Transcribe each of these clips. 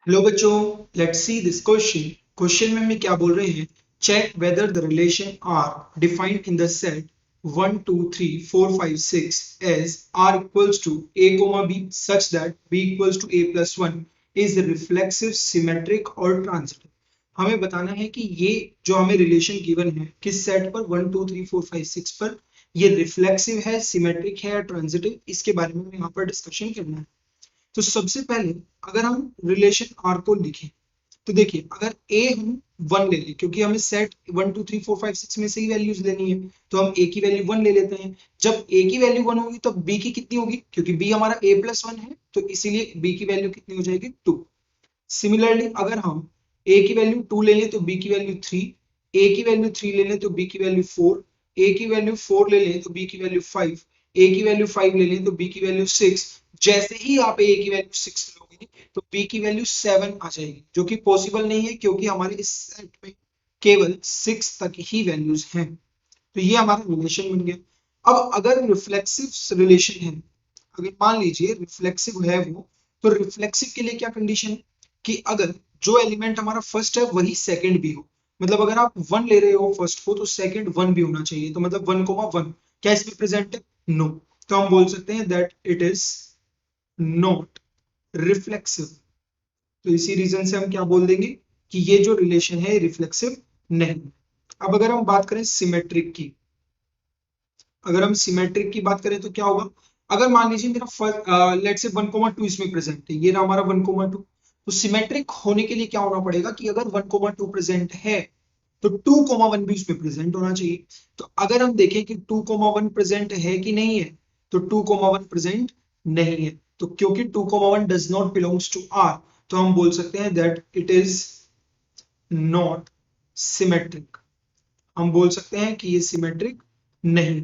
Hello बच्चों, let's see this question. Question में हमें क्या बोल रहे हैं? Check whether the relation are defined in the set 1 2 3 4 5 6 as r equals to a comma b such that b equals to a plus 1 is reflexive, symmetric और transitive. हमें बताना है कि ये जो हमें रिलेशन गिवन है किस सेट पर 1 2 3 4 5 6 पर, ये रिफ्लेक्सिव है, सिमेट्रिक है या ट्रांजिटिव, इसके बारे में हमें यहाँ पर डिस्कशन करना है। तो सबसे पहले अगर हम रिलेशन आर को लिखें तो देखिए, अगर ए हम 1 ले लें, क्योंकि हमें सेट 1 2 3 4 5 6 में से ही वैल्यूज लेनी है, तो हम ए की वैल्यू 1 ले लेते हैं। जब ए की वैल्यू 1 होगी तो बी की कितनी होगी? क्योंकि बी हमारा ए प्लस 1 है, तो इसीलिए बी की वैल्यू कितनी हो जाएगी? 2। सिमिलरली अगर हम ए की वैल्यू 2 ले लें तो बी की वैल्यू 3, ए की वैल्यू 3 ले लें तो बी की वैल्यू 4, ए की वैल्यू 4 ले लें तो बी की वैल्यू 5, ए की वैल्यू 5 ले लें तो बी की वैल्यू 6। जैसे ही आप ए की वैल्यू 6 लोगे तो बी की वैल्यू 7 आ जाएगी, जो कि पॉसिबल नहीं है क्योंकि हमारे इस सेट में केवल 6 तक ही वैल्यूज हैं। तो ये हमारा रिलेशन बन गया। अब अगर रिफ्लेक्सिव रिलेशन है, अगर मान लीजिए रिफ्लेक्सिव है वो, तो रिफ्लेक्सिव के लिए क्या कंडीशन है कि अगर जो एलिमेंट हमारा फर्स्ट है वही सेकंड भी हो। मतलब अगर आप 1 ले रहे हो फर्स्ट को, तो सेकंड 1 भी होना चाहिए। तो मतलब 1 1 क्या इसमें प्रेजेंट है? नो। तो हम बोल सकते हैं that it is not reflexive. तो इसी रीजन से हम क्या बोल देंगे कि ये जो रिलेशन है रिफ्लेक्सिव नहीं। अब अगर हम बात करें सिमेट्रिक की, अगर हम सिमेट्रिक की बात करें तो क्या होगा? अगर मान लीजिए मेरा लेट्स से 1 2 इसमें प्रेजेंट है, ये रहा हमारा 1 2, तो सिमेट्रिक होने के लिए क्या होना पड़ेगा कि अगर 1 2 प्रेजेंट है तो 2 1 भी उसमें प्रेजेंट होना चाहिए। तो अगर हम देखें कि 2 1 प्रेजेंट है कि नहीं है, तो 2 1 प्रेजेंट नहीं है। तो क्योंकि 2 1 does not belongs to R, तो हम बोल सकते हैं that it is not symmetric. हम बोल सकते हैं कि ये सिमेट्रिक नहीं।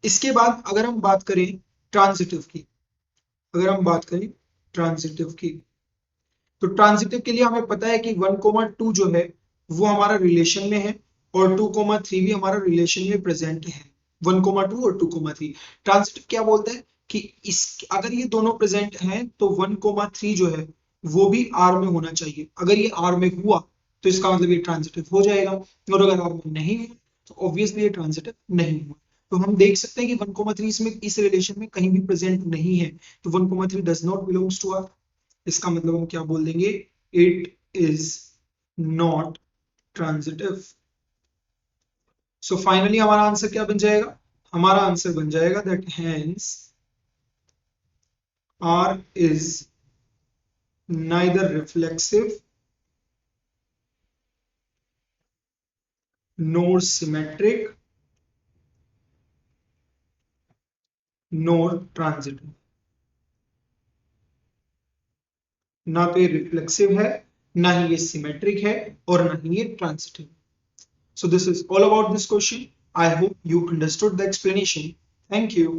इसके बाद अगर हम बात करें ट्रांजिटिव की, अगर हम बात करें ट्रांजिटिव की, तो ट्रांजिटिव के लिए हमें पता है कि 1 2 जो है वो हमारा रिलेशन में है, और 2 3 भी हमारा रिलेशन में प्रेजेंट है। 1 2 और 2 3 ट्रांजिटिव क्या बोलता है कि इस अगर ये दोनों प्रेजेंट हैं तो 1 3 जो है वो भी आर में होना चाहिए। अगर ये आर में हुआ तो इसका मतलब ये ट्रांजिटिव हो जाएगा, और अगर आर में नहीं हुआ तो ऑब्वियसली ये ट्रांजिटिव नहीं हुआ। तो हम देख सकते हैं कि 1 3 इसमें इस रिलेशन में कहीं भी प्रेजेंट नहीं है, तो 1 3 does not belongs to R. इसका मतलब हम क्या बोल देंगे? It is not transitive. So finally हमारा आंसर क्या बन जाएगा? हमारा आंसर बन जाएगा that hence R is neither reflexive nor symmetric nor transitive. ना तो ये रिफ्लेक्सिव है, ना ही ये सिमेट्रिक है, और ना ही ये transitive. So this is all about this question. I hope you understood the explanation. Thank you.